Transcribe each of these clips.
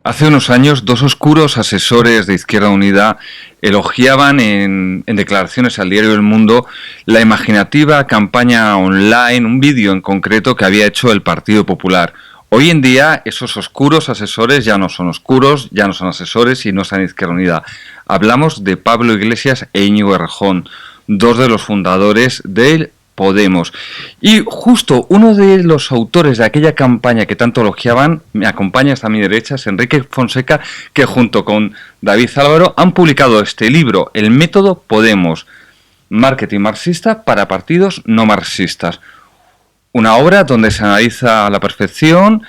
Hace unos años, dos oscuros asesores de Izquierda Unida elogiaban en declaraciones al diario El Mundo la imaginativa campaña online, un vídeo en concreto que había hecho el Partido Popular. Hoy en día esos oscuros asesores ya no son oscuros, ya no son asesores y no están en Izquierda Unida. Hablamos de Pablo Iglesias e Íñigo Errejón, dos de los fundadores del Podemos. Y justo uno de los autores de aquella campaña que tanto elogiaban, me acompaña hasta mi derecha, es Enrique Fonseca, que junto con David Álvaro han publicado este libro, El método Podemos, marketing marxista para partidos no marxistas. Una obra donde se analiza a la perfección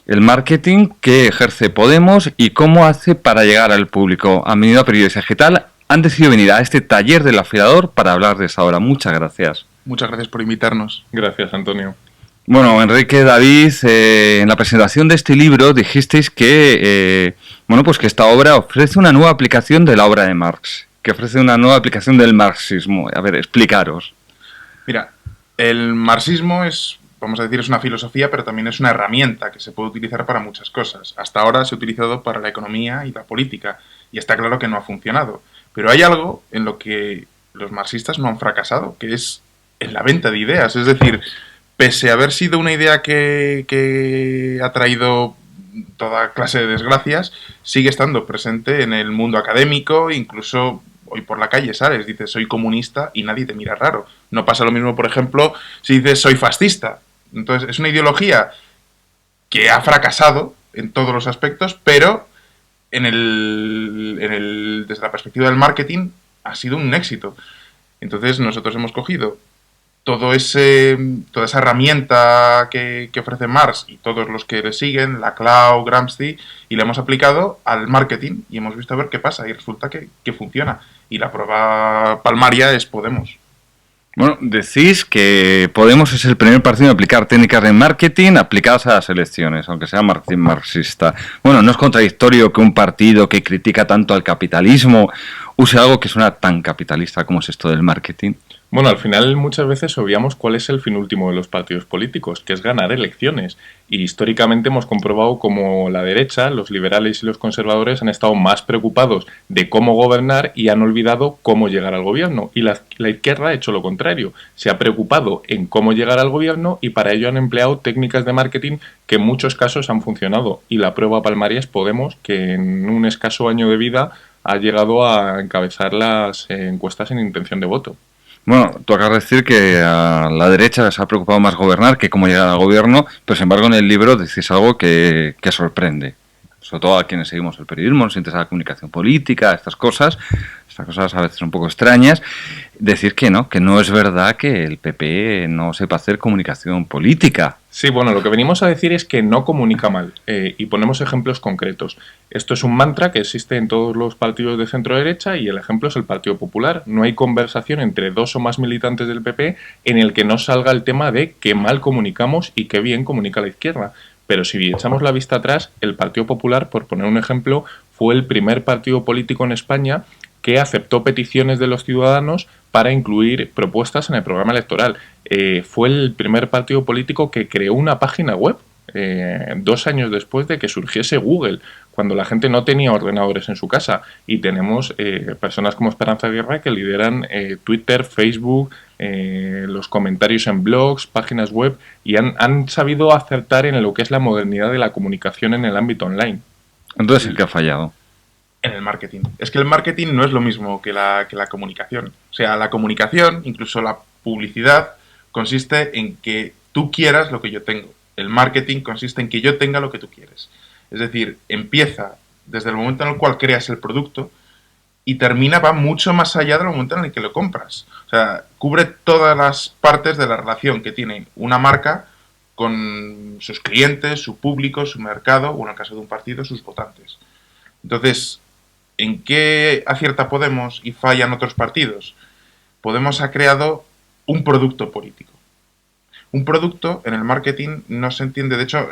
el marketing que ejerce Podemos y cómo hace para llegar al público. A medida periodista digital han decidido venir a este taller del afilador para hablar de esa obra. Muchas gracias. Muchas gracias por invitarnos. Gracias, Antonio. Bueno, Enrique, David, en la presentación de este libro dijisteis que, pues que esta obra ofrece una nueva aplicación de la obra de Marx, que ofrece una nueva aplicación del marxismo. A ver, explicaros. Mira, el marxismo es, vamos a decir, es una filosofía, pero también es una herramienta que se puede utilizar para muchas cosas. Hasta ahora se ha utilizado para la economía y la política, y está claro que no ha funcionado. Pero hay algo en lo que los marxistas no han fracasado, que es en la venta de ideas. Es decir, pese a haber sido una idea que ha traído toda clase de desgracias, sigue estando presente en el mundo académico, incluso hoy por la calle sales, dices soy comunista y nadie te mira raro. No pasa lo mismo, por ejemplo, si dices soy fascista. Entonces, es una ideología que ha fracasado en todos los aspectos, pero desde la perspectiva del marketing ha sido un éxito. Entonces, nosotros hemos cogido toda esa herramienta que ofrece Marx y todos los que le siguen, Laclau, Gramsci, y la hemos aplicado al marketing y hemos visto a ver qué pasa y resulta que funciona. Y la prueba palmaria es Podemos. Bueno, decís que Podemos es el primer partido en aplicar técnicas de marketing aplicadas a las elecciones, aunque sea marketing marxista. Bueno, ¿no es contradictorio que un partido que critica tanto al capitalismo use algo que suena tan capitalista como es esto del marketing? Bueno, al final muchas veces obviamos cuál es el fin último de los partidos políticos, que es ganar elecciones. Y históricamente hemos comprobado cómo la derecha, los liberales y los conservadores han estado más preocupados de cómo gobernar y han olvidado cómo llegar al gobierno. Y la izquierda ha hecho lo contrario. Se ha preocupado en cómo llegar al gobierno y para ello han empleado técnicas de marketing que en muchos casos han funcionado. Y la prueba palmaria es Podemos, que en un escaso año de vida ha llegado a encabezar las encuestas en intención de voto. Bueno, tú acabas de decir que a la derecha se ha preocupado más gobernar que cómo llegar al gobierno, pero sin embargo en el libro decís algo que sorprende. Sobre todo a quienes seguimos el periodismo, nos interesa la comunicación política, estas cosas a veces un poco extrañas. Decir que no es verdad que el PP no sepa hacer comunicación política. Sí, bueno, lo que venimos a decir es que no comunica mal y ponemos ejemplos concretos. Esto es un mantra que existe en todos los partidos de centro-derecha y el ejemplo es el Partido Popular. No hay conversación entre dos o más militantes del PP en el que no salga el tema de qué mal comunicamos y qué bien comunica la izquierda. Pero si echamos la vista atrás, el Partido Popular, por poner un ejemplo, fue el primer partido político en España que aceptó peticiones de los ciudadanos para incluir propuestas en el programa electoral. Fue el primer partido político que creó una página web 2 años después de que surgiese Google, cuando la gente no tenía ordenadores en su casa. Y tenemos personas como Esperanza Aguirre que lideran Twitter, Facebook, los comentarios en blogs, páginas web, y han sabido acertar en lo que es la modernidad de la comunicación en el ámbito online. Entonces, ¿el que ha fallado? En el marketing. Es que el marketing no es lo mismo que la comunicación. O sea, la comunicación, incluso la publicidad, consiste en que tú quieras lo que yo tengo. El marketing consiste en que yo tenga lo que tú quieres. Es decir, empieza desde el momento en el cual creas el producto y va mucho más allá del momento en el que lo compras. O sea, cubre todas las partes de la relación que tiene una marca con sus clientes, su público, su mercado, o en el caso de un partido, sus votantes. Entonces, ¿en qué acierta Podemos y fallan otros partidos? Podemos ha creado un producto político. Un producto en el marketing no se entiende, de hecho,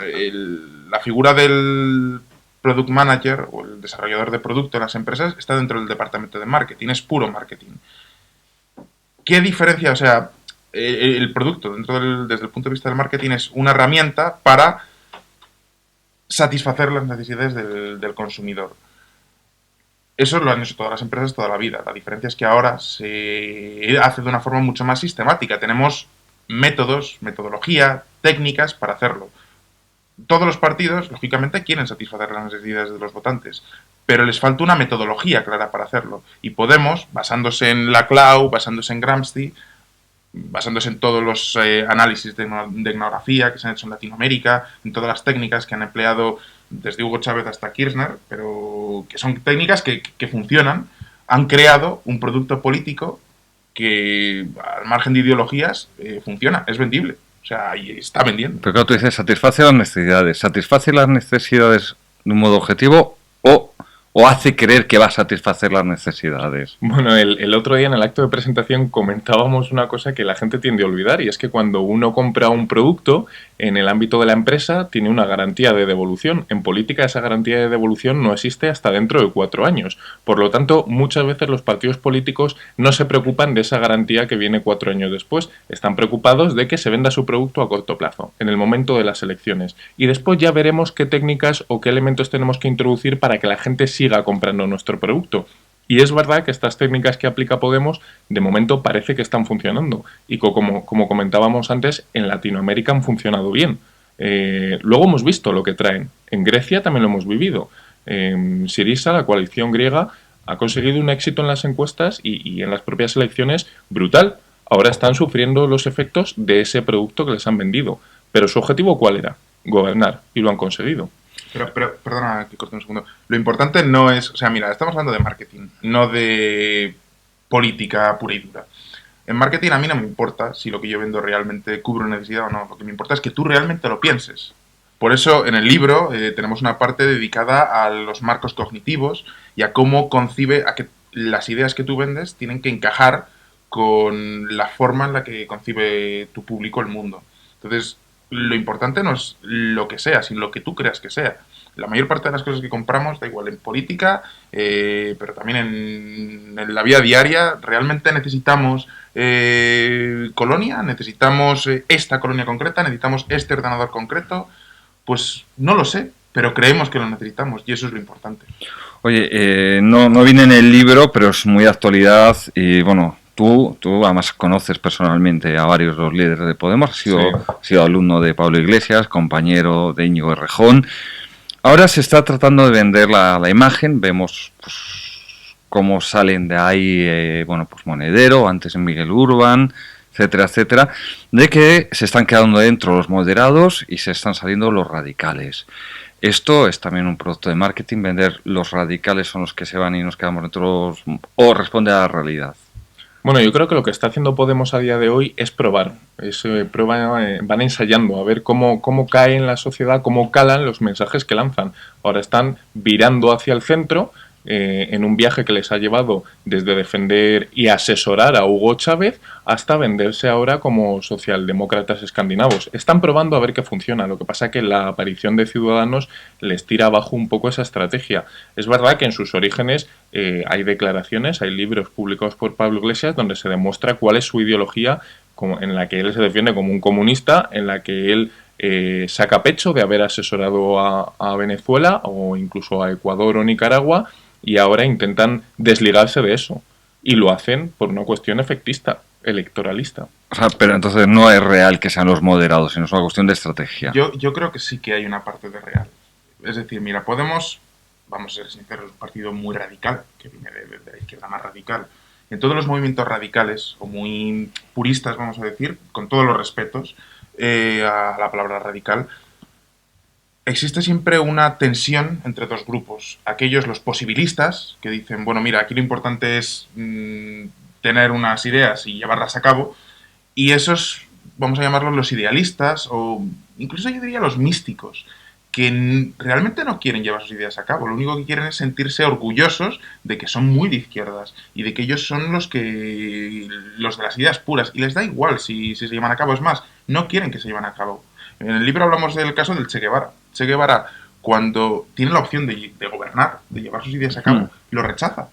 la figura del product manager o el desarrollador de producto en las empresas está dentro del departamento de marketing, es puro marketing. ¿Qué diferencia? O sea, el producto desde el punto de vista del marketing es una herramienta para satisfacer las necesidades del consumidor. Eso lo han hecho todas las empresas toda la vida. La diferencia es que ahora se hace de una forma mucho más sistemática. Tenemos métodos, metodología, técnicas para hacerlo. Todos los partidos, lógicamente, quieren satisfacer las necesidades de los votantes, pero les falta una metodología clara para hacerlo. Y Podemos, basándose en la Clau, basándose en Gramsci, basándose en todos los análisis de etnografía que se han hecho en Latinoamérica, en todas las técnicas que han empleado desde Hugo Chávez hasta Kirchner, pero que son técnicas que funcionan, han creado un producto político que, al margen de ideologías, funciona, es vendible. O sea, y está vendiendo. Pero claro, tú dices, satisface las necesidades. ¿Satisface las necesidades de un modo objetivo o hace creer que va a satisfacer las necesidades? Bueno, el otro día en el acto de presentación comentábamos una cosa que la gente tiende a olvidar, y es que cuando uno compra un producto en el ámbito de la empresa tiene una garantía de devolución. En política esa garantía de devolución no existe hasta dentro de 4 años. Por lo tanto, muchas veces los partidos políticos no se preocupan de esa garantía que viene 4 años después. Están preocupados de que se venda su producto a corto plazo, en el momento de las elecciones. Y después ya veremos qué técnicas o qué elementos tenemos que introducir para que la gente siga comprando nuestro producto. Y es verdad que estas técnicas que aplica Podemos de momento parece que están funcionando y como comentábamos antes, en Latinoamérica han funcionado bien. Luego hemos visto lo que traen. En Grecia también lo hemos vivido. Syriza, la coalición griega, ha conseguido un éxito en las encuestas y en las propias elecciones brutal. Ahora están sufriendo los efectos de ese producto que les han vendido. Pero su objetivo, ¿cuál era? Gobernar. Y lo han conseguido. Pero perdona que corte un segundo. Lo importante no es... O sea, mira, estamos hablando de marketing, no de política pura y dura. En marketing a mí no me importa si lo que yo vendo realmente cubre una necesidad o no. Lo que me importa es que tú realmente lo pienses. Por eso en el libro tenemos una parte dedicada a los marcos cognitivos y a cómo concibe, a que las ideas que tú vendes tienen que encajar con la forma en la que concibe tu público el mundo. Entonces, lo importante no es lo que sea, sino lo que tú creas que sea. La mayor parte de las cosas que compramos, da igual en política, pero también en la vida diaria, realmente necesitamos colonia, necesitamos esta colonia concreta, necesitamos este ordenador concreto. Pues no lo sé, pero creemos que lo necesitamos y eso es lo importante. Oye, no viene en el libro, pero es muy de actualidad y bueno... Tú además conoces personalmente a varios de los líderes de Podemos, has sido alumno de Pablo Iglesias, compañero de Íñigo Errejón. Ahora se está tratando de vender la imagen, vemos pues, cómo salen de ahí, pues Monedero, antes en Miguel Urbán, etcétera, etcétera, de que se están quedando dentro los moderados y se están saliendo los radicales. Esto es también un producto de marketing, vender los radicales son los que se van y nos quedamos dentro, o responde a la realidad. Bueno, yo creo que lo que está haciendo Podemos a día de hoy es probar. Van ensayando a ver cómo cae en la sociedad, cómo calan los mensajes que lanzan. Ahora están virando hacia el centro en un viaje que les ha llevado desde defender y asesorar a Hugo Chávez hasta venderse ahora como socialdemócratas escandinavos. Están probando a ver qué funciona. Lo que pasa es que la aparición de Ciudadanos les tira abajo un poco esa estrategia. Es verdad que en sus orígenes hay declaraciones, hay libros publicados por Pablo Iglesias donde se demuestra cuál es su ideología, en la que él se defiende como un comunista, en la que él saca pecho de haber asesorado a Venezuela o incluso a Ecuador o Nicaragua, y ahora intentan desligarse de eso. Y lo hacen por una cuestión efectista, electoralista. O sea, pero entonces no es real que sean los moderados, sino es una cuestión de estrategia. Yo creo que sí que hay una parte de real. Es decir, mira, Podemos, vamos a ser sinceros, es un partido muy radical, que viene de la izquierda más radical. En todos los movimientos radicales, o muy puristas, vamos a decir, con todos los respetos a la palabra radical, existe siempre una tensión entre dos grupos. Aquellos, los posibilistas, que dicen, bueno, mira, aquí lo importante es tener unas ideas y llevarlas a cabo, y esos, vamos a llamarlos los idealistas, o incluso yo diría los místicos, que realmente no quieren llevar sus ideas a cabo. Lo único que quieren es sentirse orgullosos de que son muy de izquierdas y de que ellos son los de las ideas puras, y les da igual si se llevan a cabo. Es más, no quieren que se lleven a cabo. En el libro hablamos del caso del Che Guevara. Che Guevara, cuando tiene la opción de gobernar, de llevar sus ideas a cabo, lo rechaza.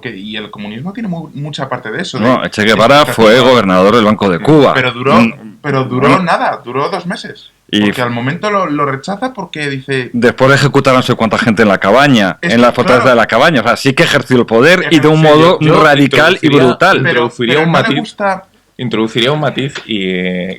Y el comunismo tiene mucha parte de eso. No, Che Guevara fue gobernador del Banco de Cuba. Pero duró nada, duró 2 meses. Y Porque al momento lo rechaza porque dice... después de ejecutar a no sé cuánta gente en la cabaña, Es en la que, fortaleza claro. de la cabaña. O sea, sí que ejerció el poder y de un Sí, modo yo radical y introduciría- brutal. Introduciría un no matiz. le gusta... Introduciría un matiz y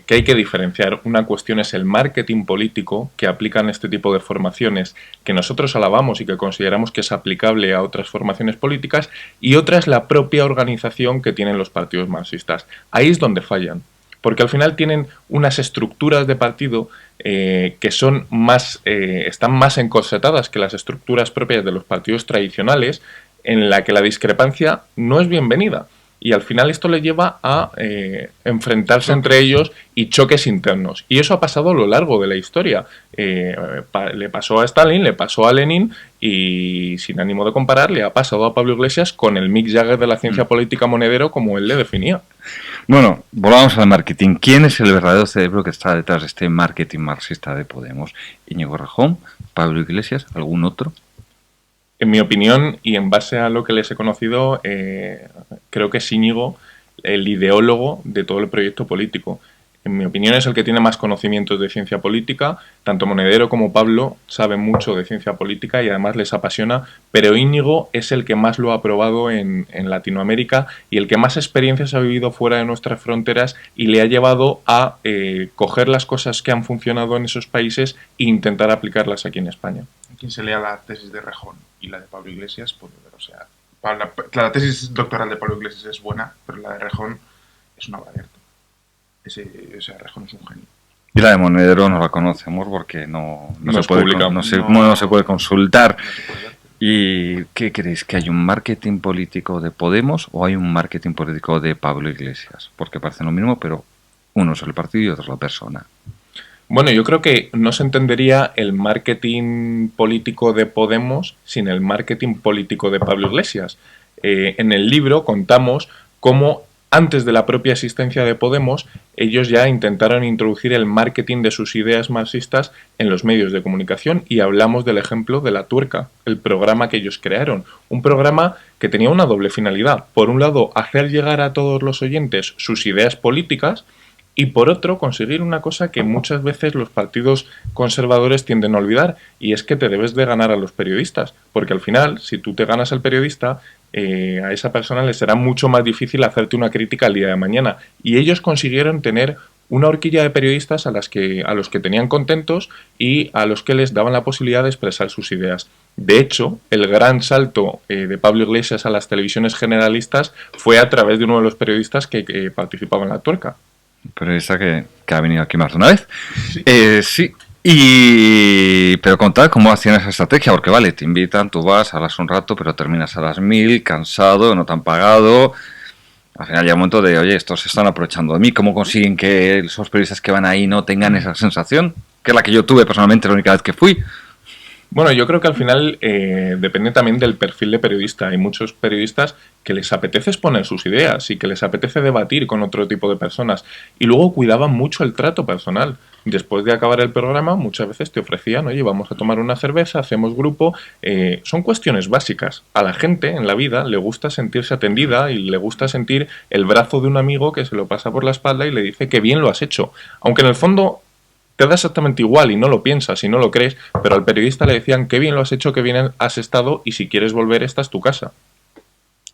que hay que diferenciar. Una cuestión es el marketing político que aplican este tipo de formaciones que nosotros alabamos y que consideramos que es aplicable a otras formaciones políticas, y otra es la propia organización que tienen los partidos marxistas. Ahí es donde fallan, porque al final tienen unas estructuras de partido que son más, están más encorsetadas que las estructuras propias de los partidos tradicionales, en la que la discrepancia no es bienvenida. Y al final esto le lleva a enfrentarse entre ellos y choques internos. Y eso ha pasado a lo largo de la historia. Le pasó a Stalin, le pasó a Lenin y, sin ánimo de comparar, le ha pasado a Pablo Iglesias con el Mick Jagger de la ciencia política monedero, como él le definía. Bueno, volvamos al marketing. ¿Quién es el verdadero cerebro que está detrás de este marketing marxista de Podemos? ¿Íñigo Errejón? ¿Pablo Iglesias? ¿Algún otro? En mi opinión, y en base a lo que les he conocido, creo que es Íñigo el ideólogo de todo el proyecto político. En mi opinión es el que tiene más conocimientos de ciencia política. Tanto Monedero como Pablo saben mucho de ciencia política y además les apasiona, pero Íñigo es el que más lo ha probado en Latinoamérica y el que más experiencias ha vivido fuera de nuestras fronteras y le ha llevado a coger las cosas que han funcionado en esos países e intentar aplicarlas aquí en España. Quien se lea la tesis de Rejón y la de Pablo Iglesias puede ver, o sea, la tesis doctoral de Pablo Iglesias es buena, pero la de Rejón es una obra de arte. O sea, Rejón es un genio. Y la de Monedero no la conocemos porque no No se puede, no se puede consultar. No se puede ver. ¿Y qué creéis? ¿Que hay un marketing político de Podemos o hay un marketing político de Pablo Iglesias? Porque parecen lo mismo, pero uno es el partido y otro es la persona. Bueno, yo creo que no se entendería el marketing político de Podemos sin el marketing político de Pablo Iglesias. En el libro contamos cómo, antes de la propia existencia de Podemos, ellos ya intentaron introducir el marketing de sus ideas marxistas en los medios de comunicación, y hablamos del ejemplo de La Tuerca, el programa que ellos crearon. Un programa que tenía una doble finalidad. Por un lado, hacer llegar a todos los oyentes sus ideas políticas, y por otro, conseguir una cosa que muchas veces los partidos conservadores tienden a olvidar, y es que te debes de ganar a los periodistas, porque al final, si tú te ganas al periodista, a esa persona le será mucho más difícil hacerte una crítica al día de mañana. Y ellos consiguieron tener una horquilla de periodistas a los que tenían contentos y a los que les daban la posibilidad de expresar sus ideas. De hecho, el gran salto de Pablo Iglesias a las televisiones generalistas fue a través de uno de los periodistas que participaba en La Tuerca. Periodista que ha venido aquí más de una vez. Sí. Sí. Pero contad cómo hacían esa estrategia, porque vale, te invitan, tú vas, hablas un rato, pero terminas a las 1000, cansado, no te han pagado. Al final llega un momento de, oye, estos se están aprovechando de mí. ¿Cómo consiguen que esos periodistas que van ahí no tengan esa sensación? Que es la que yo tuve personalmente la única vez que fui. Bueno, yo creo que al final depende también del perfil de periodista. Hay muchos periodistas que les apetece exponer sus ideas y que les apetece debatir con otro tipo de personas, y luego cuidaban mucho el trato personal. Después de acabar el programa, muchas veces te ofrecían, oye, vamos a tomar una cerveza, hacemos grupo. Son cuestiones básicas. A la gente en la vida le gusta sentirse atendida y le gusta sentir el brazo de un amigo que se lo pasa por la espalda y le dice que bien lo has hecho. Aunque en el fondo te da exactamente igual y no lo piensas y no lo crees, pero al periodista le decían qué bien lo has hecho, qué bien has estado, y si quieres volver, esta es tu casa.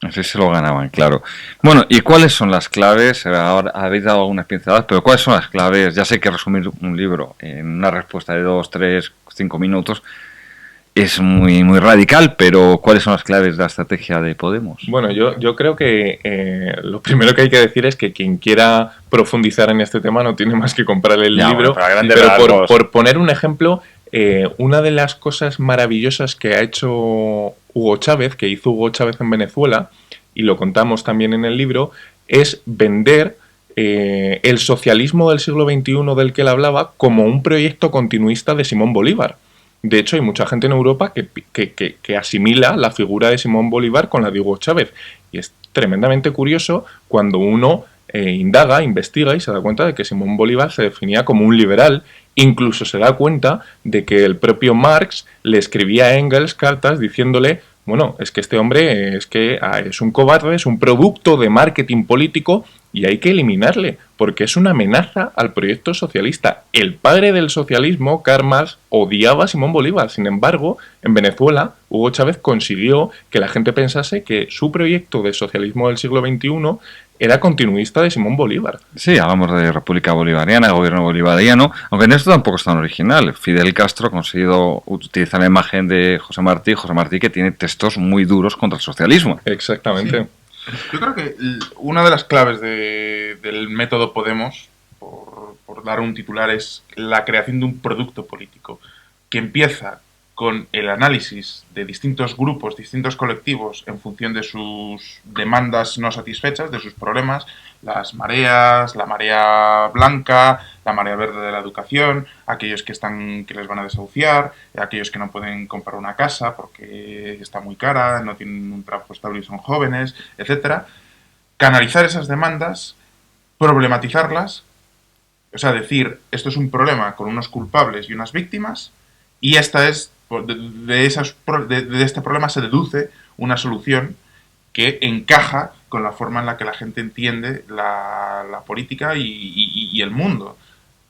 Así se lo ganaban, claro. Bueno, ¿y cuáles son las claves? Ahora habéis dado algunas pinceladas, pero ¿cuáles son las claves? Ya sé que resumir un libro en una respuesta de 2, 3, 5 minutos es muy, muy radical, pero ¿cuáles son las claves de la estrategia de Podemos? Bueno, yo creo que lo primero que hay que decir es que quien quiera profundizar en este tema no tiene más que comprar el libro. Bueno, pero por poner un ejemplo, una de las cosas maravillosas que ha hecho Hugo Chávez, que hizo Hugo Chávez en Venezuela, y lo contamos también en el libro, es vender el socialismo del siglo XXI del que él hablaba como un proyecto continuista de Simón Bolívar. De hecho, hay mucha gente en Europa que asimila la figura de Simón Bolívar con la de Hugo Chávez. Y es tremendamente curioso cuando uno indaga, investiga y se da cuenta de que Simón Bolívar se definía como un liberal. Incluso se da cuenta de que el propio Marx le escribía a Engels cartas diciéndole, bueno, es que este hombre es un cobarde, es un producto de marketing político y hay que eliminarle, porque es una amenaza al proyecto socialista. El padre del socialismo, Karl Marx, odiaba a Simón Bolívar. Sin embargo, en Venezuela, Hugo Chávez consiguió que la gente pensase que su proyecto de socialismo del siglo XXI era continuista de Simón Bolívar. Sí, hablamos de República Bolivariana, gobierno bolivariano, aunque en esto tampoco es tan original. Fidel Castro ha conseguido utilizar la imagen de José Martí que tiene textos muy duros contra el socialismo. Exactamente. Sí. Yo creo que una de las claves del método Podemos, por dar un titular, es la creación de un producto político que empieza con el análisis de distintos grupos, distintos colectivos en función de sus demandas no satisfechas, de sus problemas, las mareas, la marea blanca, la marea verde de la educación, aquellos que les van a desahuciar, aquellos que no pueden comprar una casa porque está muy cara, no tienen un trabajo estable y son jóvenes, etcétera. Canalizar esas demandas, problematizarlas, o sea, decir, esto es un problema con unos culpables y unas víctimas, y esta es de este problema se deduce una solución que encaja con la forma en la que la gente entiende la política y el mundo.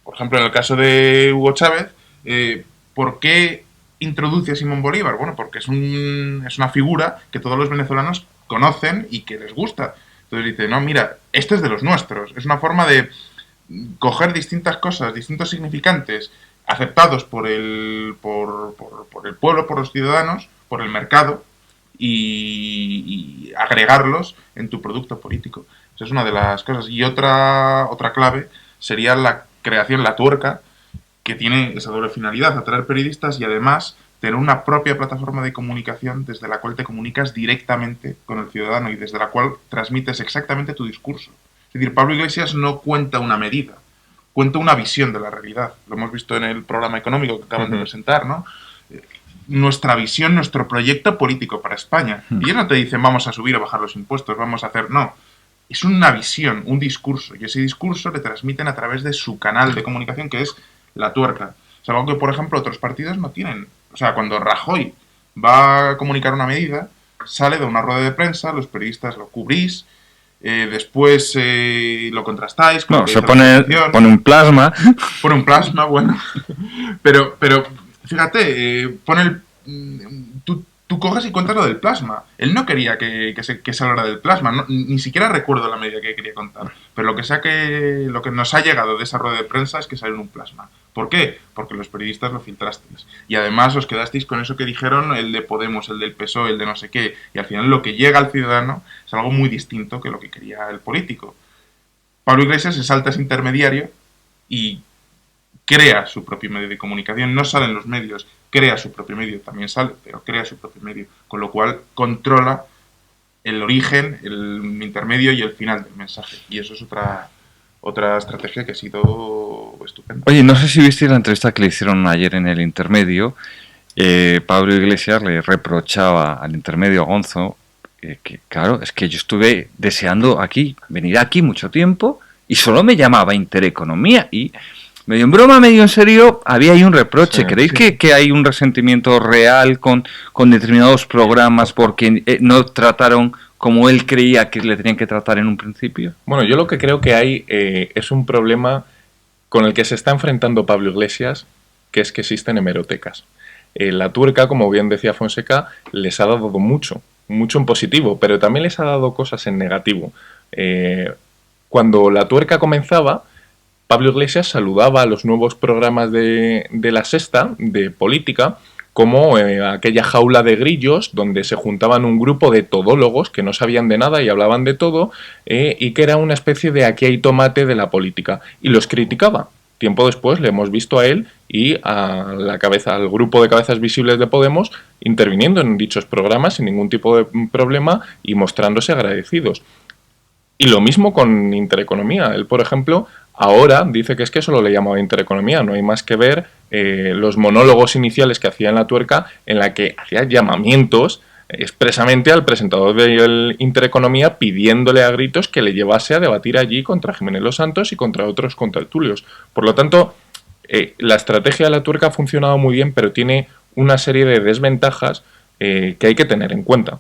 Por ejemplo, en el caso de Hugo Chávez, ¿por qué introduce a Simón Bolívar? Bueno, porque es una figura que todos los venezolanos conocen y que les gusta. Entonces dice, no, mira, este es de los nuestros. Es una forma de coger distintas cosas, distintos significantes, aceptados por el pueblo, por los ciudadanos, por el mercado, y agregarlos en tu producto político. Esa es una de las cosas. Y otra clave sería la creación, la tuerca, que tiene esa doble finalidad, atraer periodistas y además tener una propia plataforma de comunicación desde la cual te comunicas directamente con el ciudadano y desde la cual transmites exactamente tu discurso. Es decir, Pablo Iglesias no cuenta una medida, cuenta una visión de la realidad. Lo hemos visto en el programa económico que acaban de presentar, ¿no? Nuestra visión, nuestro proyecto político para España. Y ellos no te dicen vamos a subir o bajar los impuestos, vamos a hacer... No, es una visión, un discurso. Y ese discurso le transmiten a través de su canal de comunicación, que es la tuerca. Es algo que, por ejemplo, otros partidos no tienen. O sea, cuando Rajoy va a comunicar una medida, sale de una rueda de prensa, los periodistas lo cubrís, después lo contrastáis. Con no, se pone un plasma. Pone un plasma, bueno. Pero fíjate, tú coges y cuentas lo del plasma. Él no quería que se hablara del plasma, no, ni siquiera recuerdo la medida que quería contar. Pero lo que nos ha llegado de esa rueda de prensa es que salió en un plasma. ¿Por qué? Porque los periodistas lo filtrasteis. Y además os quedasteis con eso que dijeron el de Podemos, el del PSOE, el de no sé qué. Y al final lo que llega al ciudadano es algo muy distinto que lo que quería el político. Pablo Iglesias se salta ese intermediario y crea su propio medio de comunicación. No sale en los medios, crea su propio medio. También sale, pero crea su propio medio. Con lo cual controla el origen, el intermedio y el final del mensaje. Y eso es otra estrategia que ha sido estupenda. Oye, no sé si viste la entrevista que le hicieron ayer en el intermedio. Pablo Iglesias le reprochaba al intermedio, a Gonzo, que claro, es que yo estuve deseando venir aquí mucho tiempo y solo me llamaba Intereconomía y medio en broma, medio en serio, había ahí un reproche. Sí, ¿creéis que hay un resentimiento real con determinados programas porque no trataron como él creía que le tenían que tratar en un principio? Bueno, yo lo que creo que hay es un problema con el que se está enfrentando Pablo Iglesias, que es que existen hemerotecas. La tuerca, como bien decía Fonseca, les ha dado mucho en positivo, pero también les ha dado cosas en negativo. Cuando la tuerca comenzaba, Pablo Iglesias saludaba a los nuevos programas de La Sexta, de política, como aquella jaula de grillos donde se juntaban un grupo de todólogos que no sabían de nada y hablaban de todo, y que era una especie de aquí hay tomate de la política, y los criticaba. Tiempo después le hemos visto a él y al grupo de cabezas visibles de Podemos interviniendo en dichos programas sin ningún tipo de problema y mostrándose agradecidos. Y lo mismo con Intereconomía. Él, por ejemplo, ahora dice que es que solo le llamaba Intereconomía, no hay más que ver los monólogos iniciales que hacía en la tuerca, en la que hacía llamamientos expresamente al presentador de Intereconomía pidiéndole a gritos que le llevase a debatir allí contra Jiménez Los Santos y contra otros contertulios. Por lo tanto, la estrategia de la tuerca ha funcionado muy bien, pero tiene una serie de desventajas que hay que tener en cuenta,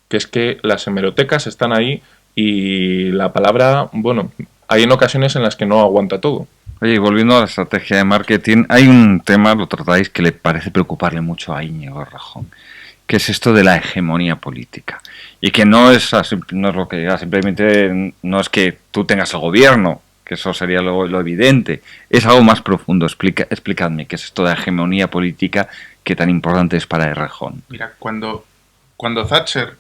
que es que las hemerotecas están ahí y la palabra, bueno, hay en ocasiones en las que no aguanta todo. Oye, y volviendo a la estrategia de marketing, hay un tema, lo tratáis, que le parece preocuparle mucho a Íñigo Errejón, que es esto de la hegemonía política. Y que no es lo que diga, simplemente no es que tú tengas el gobierno, que eso sería lo evidente, es algo más profundo. Explicadme qué es esto de la hegemonía política que tan importante es para Errejón. Mira, cuando Thatcher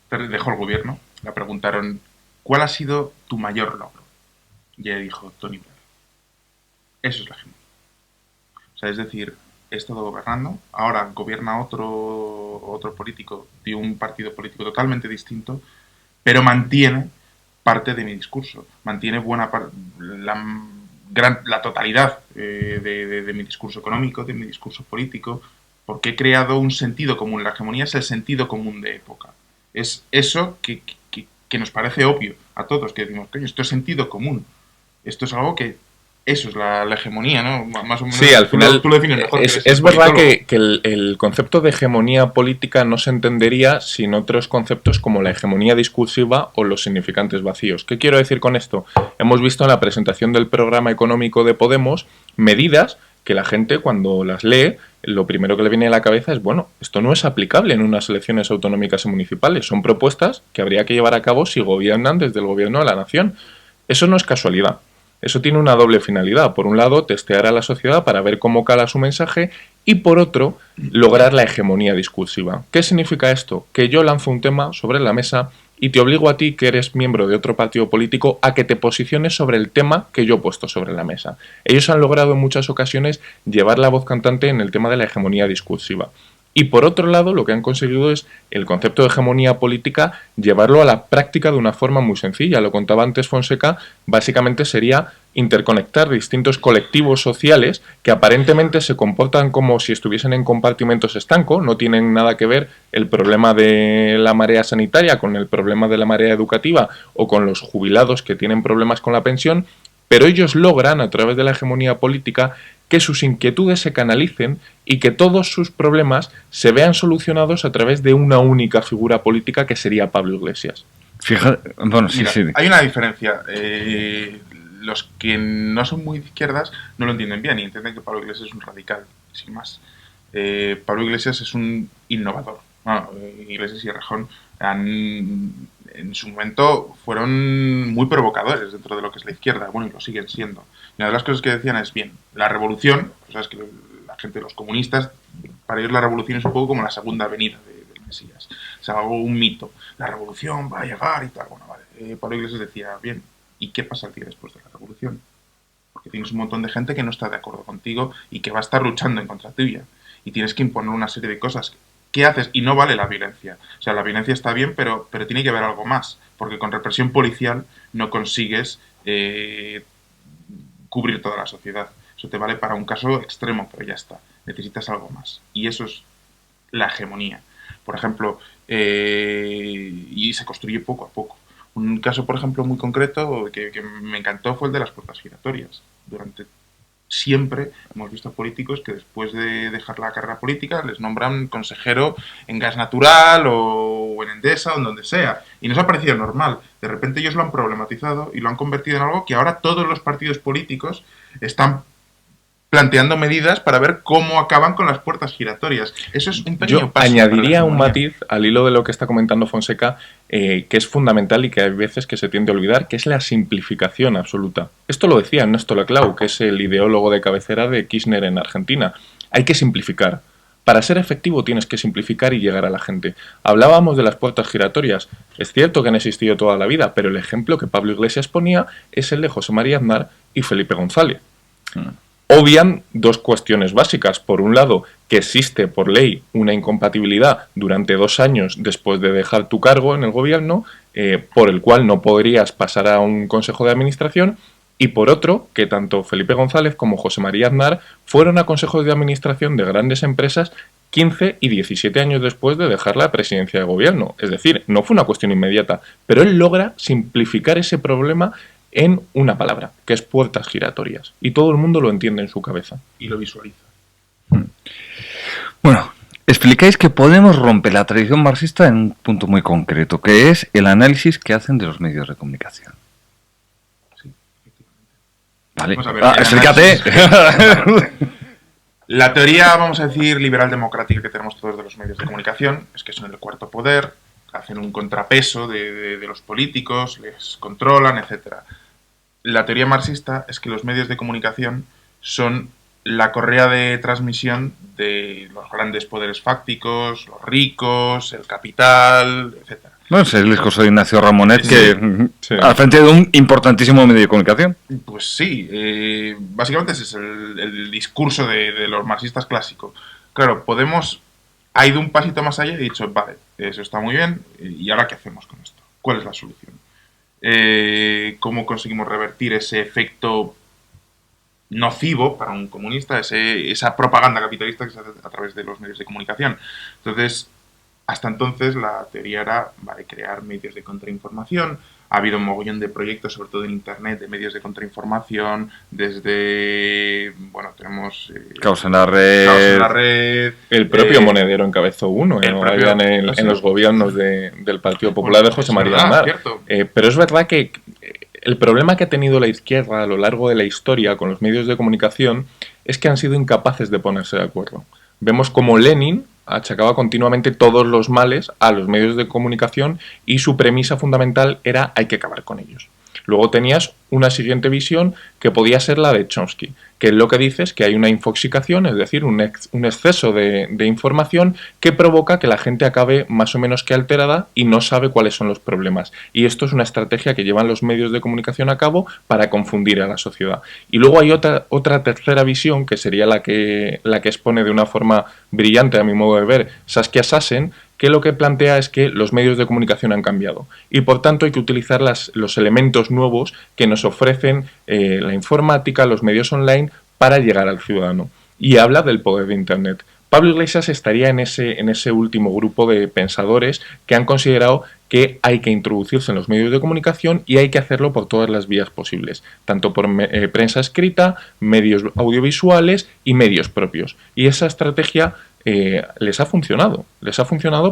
dejó el gobierno, le preguntaron, ¿cuál ha sido tu mayor logro? Y ella dijo, Tony Blair. Eso es la hegemonía. O sea, es decir, he estado gobernando, ahora gobierna otro político de un partido político totalmente distinto, pero mantiene parte de mi discurso, mantiene buena parte, la totalidad de mi discurso económico, de mi discurso político, porque he creado un sentido común. La hegemonía es el sentido común de época. Es eso que nos parece obvio a todos, que decimos, coño, esto es sentido común. Esto es algo que... Eso es la hegemonía, ¿no? Más o menos. Sí, al final tú lo defines mejor. Es verdad que el concepto de hegemonía política no se entendería sin otros conceptos como la hegemonía discursiva o los significantes vacíos. ¿Qué quiero decir con esto? Hemos visto en la presentación del programa económico de Podemos medidas que la gente cuando las lee, lo primero que le viene a la cabeza es, bueno, esto no es aplicable en unas elecciones autonómicas y municipales. Son propuestas que habría que llevar a cabo si gobiernan desde el gobierno de la nación. Eso no es casualidad. Eso tiene una doble finalidad. Por un lado, testear a la sociedad para ver cómo cala su mensaje y por otro, lograr la hegemonía discursiva. ¿Qué significa esto? Que yo lanzo un tema sobre la mesa y te obligo a ti, que eres miembro de otro partido político, a que te posiciones sobre el tema que yo he puesto sobre la mesa. Ellos han logrado en muchas ocasiones llevar la voz cantante en el tema de la hegemonía discursiva. Y por otro lado, lo que han conseguido es el concepto de hegemonía política llevarlo a la práctica de una forma muy sencilla. Lo contaba antes Fonseca, básicamente sería interconectar distintos colectivos sociales que aparentemente se comportan como si estuviesen en compartimentos estancos, no tienen nada que ver el problema de la marea sanitaria con el problema de la marea educativa o con los jubilados que tienen problemas con la pensión, pero ellos logran, a través de la hegemonía política, que sus inquietudes se canalicen y que todos sus problemas se vean solucionados a través de una única figura política que sería Pablo Iglesias. Fíjate, bueno, sí, Mira, sí. Hay una diferencia. Los que no son muy de izquierdas no lo entienden bien y entienden que Pablo Iglesias es un radical, sin más. Pablo Iglesias es un innovador. Bueno, Iglesias y Errejón en su momento fueron muy provocadores dentro de lo que es la izquierda, bueno, y lo siguen siendo. Y una de las cosas que decían es, bien, la revolución, pues sabes que la gente, los comunistas, para ellos la revolución es un poco como la segunda venida del Mesías. O sea, algo, un mito. La revolución va a llegar y tal. Bueno, vale. Pablo Iglesias decía, bien, ¿y qué pasa el día después de la revolución? Porque tienes un montón de gente que no está de acuerdo contigo y que va a estar luchando en contra tuya. Y tienes que imponer una serie de cosas. ¿Qué haces? Y no vale la violencia. O sea, la violencia está bien, pero tiene que haber algo más. Porque con represión policial no consigues cubrir toda la sociedad. Eso te vale para un caso extremo, pero ya está. Necesitas algo más. Y eso es la hegemonía. Por ejemplo, y se construye poco a poco. Un caso, por ejemplo, muy concreto que me encantó fue el de las puertas giratorias. Durante siempre hemos visto políticos que después de dejar la carrera política les nombran consejero en gas natural o en Endesa o en donde sea. Y nos ha parecido normal. De repente ellos lo han problematizado y lo han convertido en algo que ahora todos los partidos políticos están planteando medidas para ver cómo acaban con las puertas giratorias. Eso es un pequeño paso. Yo añadiría un matiz al hilo de lo que está comentando Fonseca, que es fundamental y que hay veces que se tiende a olvidar, que es la simplificación absoluta. Esto lo decía Ernesto Laclau, que es el ideólogo de cabecera de Kirchner en Argentina. Hay que simplificar. Para ser efectivo tienes que simplificar y llegar a la gente. Hablábamos de las puertas giratorias. Es cierto que han existido toda la vida, pero el ejemplo que Pablo Iglesias ponía es el de José María Aznar y Felipe González. Obvian dos cuestiones básicas. Por un lado, que existe por ley una incompatibilidad durante 2 años después de dejar tu cargo en el gobierno, por el cual no podrías pasar a un consejo de administración, y por otro, que tanto Felipe González como José María Aznar fueron a consejos de administración de grandes empresas 15 y 17 años después de dejar la presidencia de gobierno. Es decir, no fue una cuestión inmediata, pero él logra simplificar ese problema en una palabra, que es puertas giratorias. Y todo el mundo lo entiende en su cabeza. Y lo visualiza. Bueno, explicáis que Podemos romper la tradición marxista en un punto muy concreto, que es el análisis que hacen de los medios de comunicación. Sí. Vale. Vamos a ver, Explícate. La teoría, vamos a decir, liberal-democrática que tenemos todos de los medios de comunicación es que son el cuarto poder, hacen un contrapeso de los políticos, les controlan, etcétera. La teoría marxista es que los medios de comunicación son la correa de transmisión de los grandes poderes fácticos, los ricos, el capital, etcétera. No, es el discurso de Ignacio Ramonet Sí. al frente de un importantísimo medio de comunicación. Pues sí, básicamente ese es el discurso de los marxistas clásicos. Claro, Podemos ha ido un pasito más allá y ha dicho, vale, eso está muy bien, ¿y ahora qué hacemos con esto? ¿Cuál es la solución? ¿Cómo conseguimos revertir ese efecto nocivo para un comunista, esa propaganda capitalista que se hace a través de los medios de comunicación? Entonces, hasta entonces la teoría era, vale, crear medios de contrainformación. Ha habido un mogollón de proyectos, sobre todo en Internet, de medios de contrainformación, desde, bueno, tenemos... Caos en la red. Caos en la red. El propio Monedero encabezó uno en los gobiernos del Partido Popular de José María Aznar. Pero es verdad que el problema que ha tenido la izquierda a lo largo de la historia con los medios de comunicación es que han sido incapaces de ponerse de acuerdo. Vemos como Lenin achacaba continuamente todos los males a los medios de comunicación y su premisa fundamental era hay que acabar con ellos. Luego tenías una siguiente visión que podía ser la de Chomsky, que lo que dice es que hay una infoxicación, es decir, un exceso de información que provoca que la gente acabe más o menos que alterada y no sabe cuáles son los problemas. Y esto es una estrategia que llevan los medios de comunicación a cabo para confundir a la sociedad. Y luego hay otra tercera visión, que sería la que expone de una forma brillante, a mi modo de ver, Saskia Sassen, que lo que plantea es que los medios de comunicación han cambiado y por tanto hay que utilizar los elementos nuevos que nos ofrecen la informática, los medios online para llegar al ciudadano. Y habla del poder de Internet. Pablo Iglesias estaría en ese último grupo de pensadores que han considerado que hay que introducirse en los medios de comunicación y hay que hacerlo por todas las vías posibles, tanto por prensa escrita, medios audiovisuales y medios propios. Y esa estrategia les ha funcionado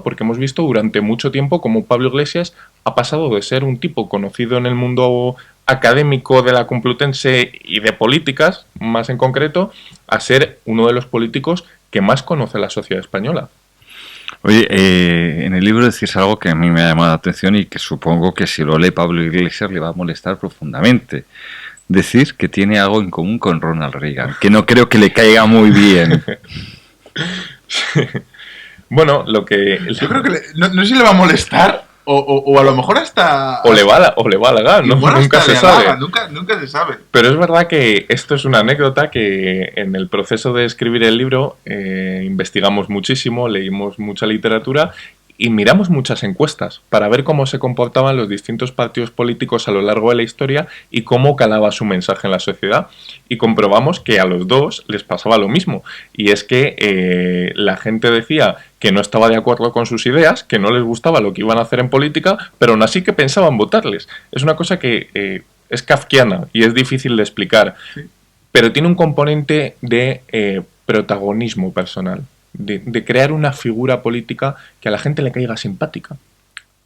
porque hemos visto durante mucho tiempo cómo Pablo Iglesias ha pasado de ser un tipo conocido en el mundo académico de la Complutense y de políticas, más en concreto, a ser uno de los políticos que más conoce la sociedad española. Oye, en el libro decís algo que a mí me ha llamado la atención y que supongo que si lo lee Pablo Iglesias le va a molestar profundamente. Decir que tiene algo en común con Ronald Reagan, que no creo que le caiga muy bien. Bueno, lo que... Yo creo que no sé si le va a molestar o a lo mejor hasta... O le va a halagar, ¿no? Nunca se sabe. Nunca se sabe. Pero es verdad que esto es una anécdota que en el proceso de escribir el libro investigamos muchísimo, leímos mucha literatura y miramos muchas encuestas para ver cómo se comportaban los distintos partidos políticos a lo largo de la historia y cómo calaba su mensaje en la sociedad. Y comprobamos que a los dos les pasaba lo mismo. Y es que la gente decía que no estaba de acuerdo con sus ideas, que no les gustaba lo que iban a hacer en política, pero aún así que pensaban votarles. Es una cosa que es kafkiana y es difícil de explicar. Sí. Pero tiene un componente de protagonismo personal. De crear una figura política que a la gente le caiga simpática.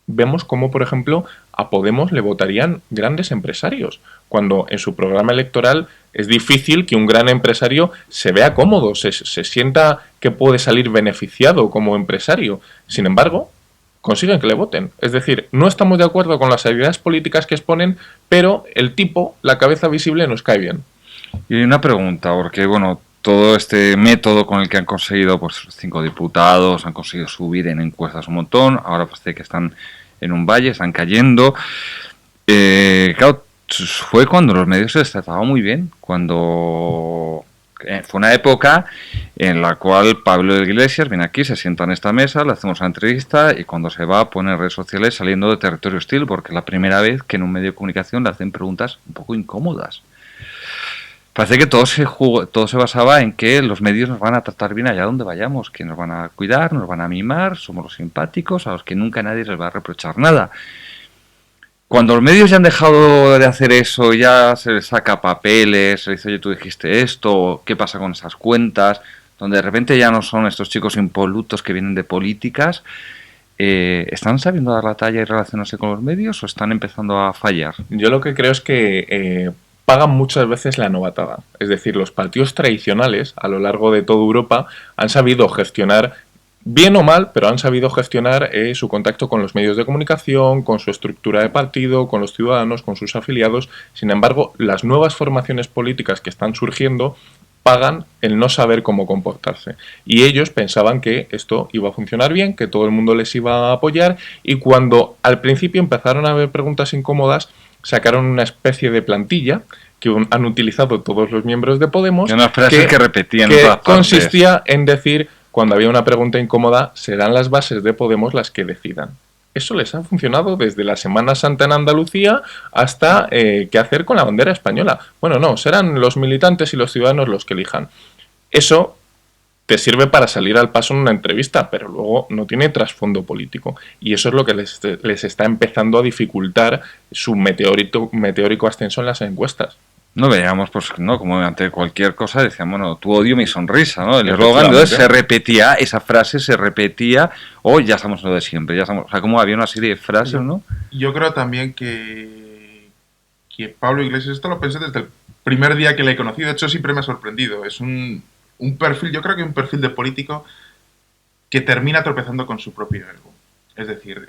Vemos cómo, por ejemplo, a Podemos le votarían grandes empresarios, cuando en su programa electoral es difícil que un gran empresario se vea cómodo, se sienta que puede salir beneficiado como empresario. Sin embargo, consiguen que le voten. Es decir, no estamos de acuerdo con las ideas políticas que exponen, pero el tipo, la cabeza visible, nos cae bien. Y una pregunta, porque, bueno, todo este método con el que han conseguido, pues 5 diputados, han conseguido subir en encuestas un montón, ahora parece que están en un valle, están cayendo. Claro, fue cuando los medios se les trataba muy bien, cuando fue una época en la cual Pablo Iglesias viene aquí, se sienta en esta mesa, le hacemos una entrevista y cuando se va pone redes sociales saliendo de territorio hostil, porque es la primera vez que en un medio de comunicación le hacen preguntas un poco incómodas. Parece que todo se basaba en que los medios nos van a tratar bien allá donde vayamos, que nos van a cuidar, nos van a mimar, somos los simpáticos, a los que nunca nadie les va a reprochar nada. Cuando los medios ya han dejado de hacer eso, ya se les saca papeles, se les dice, oye, tú dijiste esto, ¿qué pasa con esas cuentas? Donde de repente ya no son estos chicos impolutos que vienen de políticas. ¿Están sabiendo dar la talla y relacionarse con los medios o están empezando a fallar? Yo lo que creo es que... pagan muchas veces la novatada. Es decir, los partidos tradicionales a lo largo de toda Europa han sabido gestionar, bien o mal, pero han sabido gestionar su contacto con los medios de comunicación, con su estructura de partido, con los ciudadanos, con sus afiliados. Sin embargo, las nuevas formaciones políticas que están surgiendo pagan el no saber cómo comportarse. Y ellos pensaban que esto iba a funcionar bien, que todo el mundo les iba a apoyar, y cuando al principio empezaron a haber preguntas incómodas, sacaron una especie de plantilla que han utilizado todos los miembros de Podemos, unas frases que repetían que en todas partes. consistía en decir, cuando había una pregunta incómoda, serán las bases de Podemos las que decidan. Eso les ha funcionado desde la Semana Santa en Andalucía hasta qué hacer con la bandera española. Bueno, no, serán los militantes y los ciudadanos los que elijan. Eso te sirve para salir al paso en una entrevista, pero luego no tiene trasfondo político. Y eso es lo que les está empezando a dificultar su meteórico ascenso en las encuestas. No veíamos, pues, ¿no? Como ante cualquier cosa decían, bueno, tu odio, mi sonrisa, ¿no? El eslogan, entonces se repetía, esa frase se repetía, ya estamos en lo de siempre, ya estamos, o sea, como había una serie de frases, ¿no? Yo creo también que Pablo Iglesias, esto lo pensé desde el primer día que le he conocido, de hecho siempre me ha sorprendido, es un perfil, yo creo que un perfil de político que termina tropezando con su propio ego. Es decir,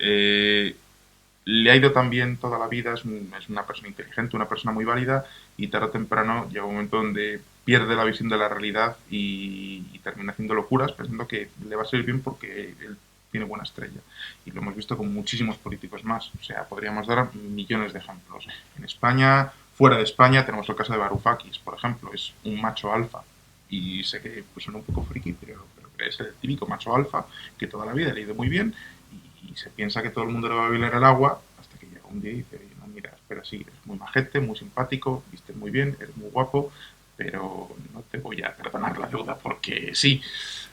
le ha ido tan bien toda la vida, es una persona inteligente, una persona muy válida, y tarde o temprano llega un momento donde pierde la visión de la realidad y termina haciendo locuras pensando que le va a salir bien porque él tiene buena estrella. Y lo hemos visto con muchísimos políticos más. O sea, podríamos dar millones de ejemplos. En España, fuera de España, tenemos el caso de Varoufakis, por ejemplo. Es un macho alfa. Y sé que pues, suena un poco friki, pero es el típico macho alfa que toda la vida le ha ido muy bien y se piensa que todo el mundo le va a beber el agua hasta que llega un día y dice, no, mira, espera, sí, eres muy majete, muy simpático, viste muy bien, eres muy guapo, pero no te voy a perdonar la deuda porque sí.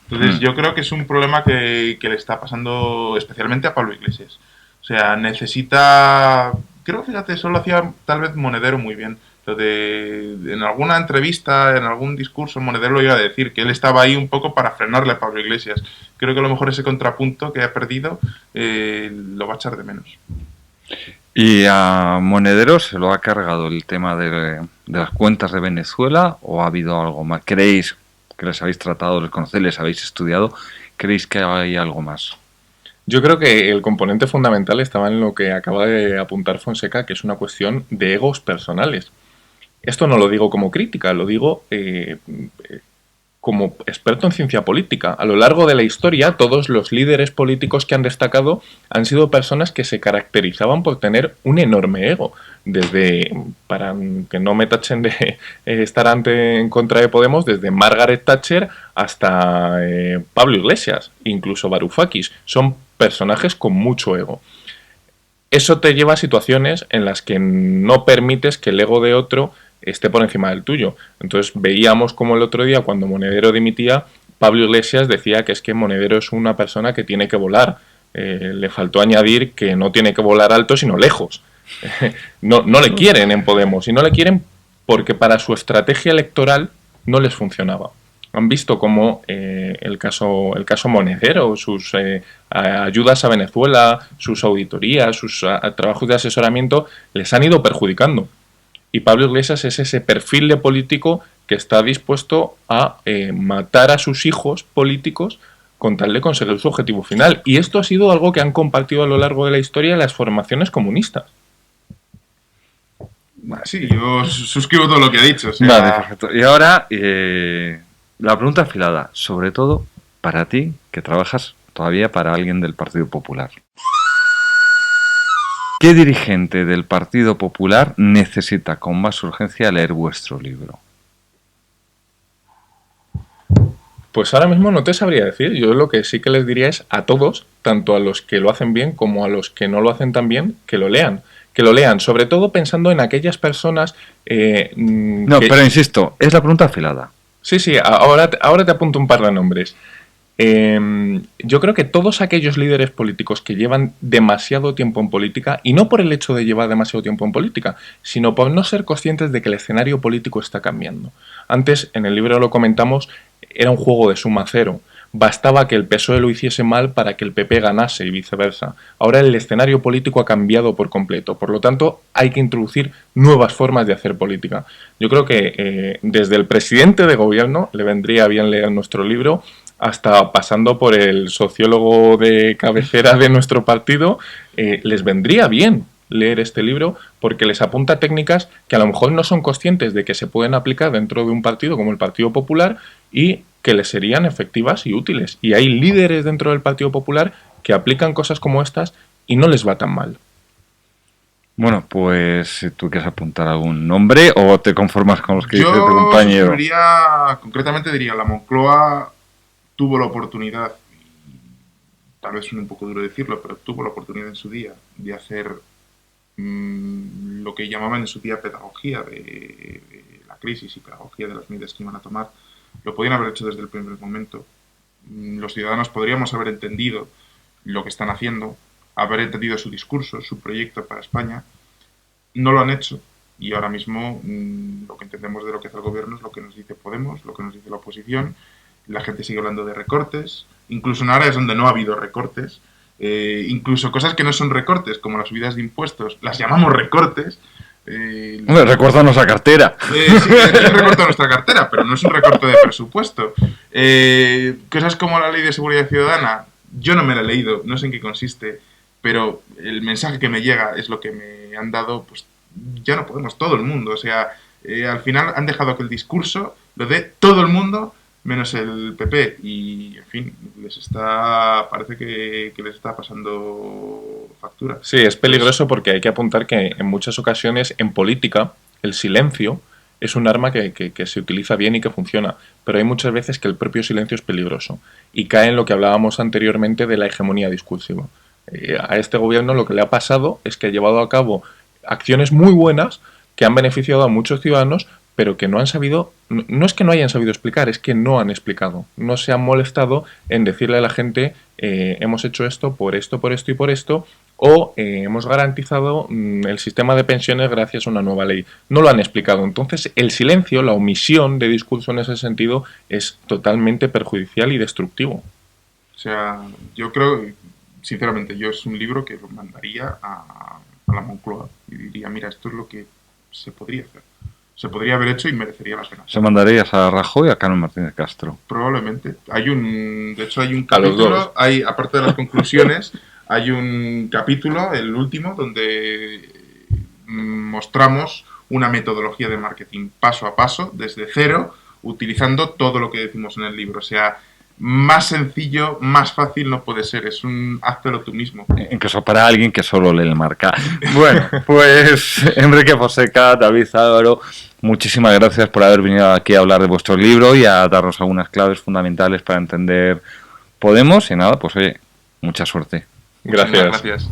Entonces yo creo que es un problema que le está pasando especialmente a Pablo Iglesias. O sea, necesita... Creo, fíjate, eso lo hacía tal vez Monedero muy bien. En alguna entrevista, en algún discurso, Monedero lo iba a decir, que él estaba ahí un poco para frenarle a Pablo Iglesias. Creo que a lo mejor ese contrapunto que ha perdido lo va a echar de menos. ¿Y a Monedero se lo ha cargado el tema de las cuentas de Venezuela o ha habido algo más? ¿Creéis que les habéis tratado, les conocéis, les habéis estudiado? ¿Creéis que hay algo más? Yo creo que el componente fundamental estaba en lo que acaba de apuntar Fonseca, que es una cuestión de egos personales. Esto no lo digo como crítica, lo digo como experto en ciencia política. A lo largo de la historia, todos los líderes políticos que han destacado han sido personas que se caracterizaban por tener un enorme ego. Desde, para que no me tachen de estar en contra de Podemos, desde Margaret Thatcher hasta Pablo Iglesias, incluso Varoufakis. Son personajes con mucho ego. Eso te lleva a situaciones en las que no permites que el ego de otro esté por encima del tuyo. Entonces veíamos como el otro día, cuando Monedero dimitía, Pablo Iglesias decía que es que Monedero es una persona que tiene que volar. Le faltó añadir que no tiene que volar alto, sino lejos. No le quieren en Podemos, y no le quieren porque para su estrategia electoral no les funcionaba. Han visto cómo el caso Monedero, sus ayudas a Venezuela, sus auditorías, sus trabajos de asesoramiento les han ido perjudicando. Y Pablo Iglesias es ese perfil de político que está dispuesto a matar a sus hijos políticos con tal de conseguir su objetivo final. Y esto ha sido algo que han compartido a lo largo de la historia las formaciones comunistas. Sí, yo suscribo todo lo que ha dicho. O sea... Vale, perfecto. Y ahora, la pregunta afilada, sobre todo para ti, que trabajas todavía para alguien del Partido Popular. ¿Qué dirigente del Partido Popular necesita con más urgencia leer vuestro libro? Pues ahora mismo no te sabría decir. Yo lo que sí que les diría es a todos, tanto a los que lo hacen bien como a los que no lo hacen tan bien, que lo lean. Que lo lean, sobre todo pensando en aquellas personas... pero insisto, es la pregunta afilada. Sí, ahora te apunto un par de nombres. Yo creo que todos aquellos líderes políticos que llevan demasiado tiempo en política, y no por el hecho de llevar demasiado tiempo en política, sino por no ser conscientes de que el escenario político está cambiando. Antes, en el libro lo comentamos, era un juego de suma cero. bastaba que el PSOE lo hiciese mal para que el PP ganase y viceversa. Ahora el escenario político ha cambiado por completo, por lo tanto hay que introducir nuevas formas de hacer política. Yo creo que desde el presidente de gobierno le vendría bien leer nuestro libro, hasta pasando por el sociólogo de cabecera de nuestro partido, les vendría bien leer este libro porque les apunta técnicas que a lo mejor no son conscientes de que se pueden aplicar dentro de un partido como el Partido Popular y que les serían efectivas y útiles. Y hay líderes dentro del Partido Popular que aplican cosas como estas y no les va tan mal. Bueno, pues tú quieres apuntar algún nombre o te conformas con los que dice tu Yo compañero. concretamente diría, la Moncloa tuvo la oportunidad, tal vez suene un poco duro decirlo, pero tuvo la oportunidad en su día de hacer lo que llamaban en su día pedagogía de la crisis y pedagogía de las medidas que iban a tomar. Lo podían haber hecho desde el primer momento. Los ciudadanos podríamos haber entendido lo que están haciendo, haber entendido su discurso, su proyecto para España. No lo han hecho y ahora mismo lo que entendemos de lo que hace el gobierno es lo que nos dice Podemos, lo que nos dice la oposición. La gente sigue hablando de recortes, incluso en áreas donde no ha habido recortes. Incluso cosas que no son recortes, como las subidas de impuestos, las llamamos recortes. Hombre, recorta nuestra cartera. Sí, es un recorte de nuestra cartera, pero no es un recorte de presupuesto. Cosas como la Ley de Seguridad Ciudadana, yo no me la he leído, no sé en qué consiste, pero el mensaje que me llega es lo que me han dado, pues ya no podemos, todo el mundo. O sea, al final han dejado que el discurso lo dé todo el mundo, menos el PP, y en fin, parece que les está pasando factura. Sí, es peligroso porque hay que apuntar que en muchas ocasiones en política el silencio es un arma que se utiliza bien y que funciona, pero hay muchas veces que el propio silencio es peligroso y cae en lo que hablábamos anteriormente de la hegemonía discursiva. A este gobierno lo que le ha pasado es que ha llevado a cabo acciones muy buenas que han beneficiado a muchos ciudadanos, pero que no han sabido, no es que no hayan sabido explicar, es que no han explicado, no se han molestado en decirle a la gente hemos hecho esto por esto y por esto, o hemos garantizado el sistema de pensiones gracias a una nueva ley. No lo han explicado. Entonces el silencio, la omisión de discurso en ese sentido es totalmente perjudicial y destructivo. O sea, yo creo, sinceramente, yo es un libro que lo mandaría a la Moncloa y diría, mira, esto es lo que se podría hacer. Se podría haber hecho y merecería la pena. ¿Se mandarías a Rajoy y a Carmen Martínez Castro? Probablemente. De hecho hay un capítulo, aparte de las conclusiones, hay un capítulo, el último, donde mostramos una metodología de marketing paso a paso, desde cero, utilizando todo lo que decimos en el libro. O sea, más sencillo, más fácil no puede ser. Es un háztelo tú mismo. Incluso para alguien que solo lee el Marca. Bueno, pues Enrique Fonseca, David Álvaro, muchísimas gracias por haber venido aquí a hablar de vuestro libro y a darnos algunas claves fundamentales para entender Podemos. Y nada, pues oye, mucha suerte. Gracias. Muchas gracias.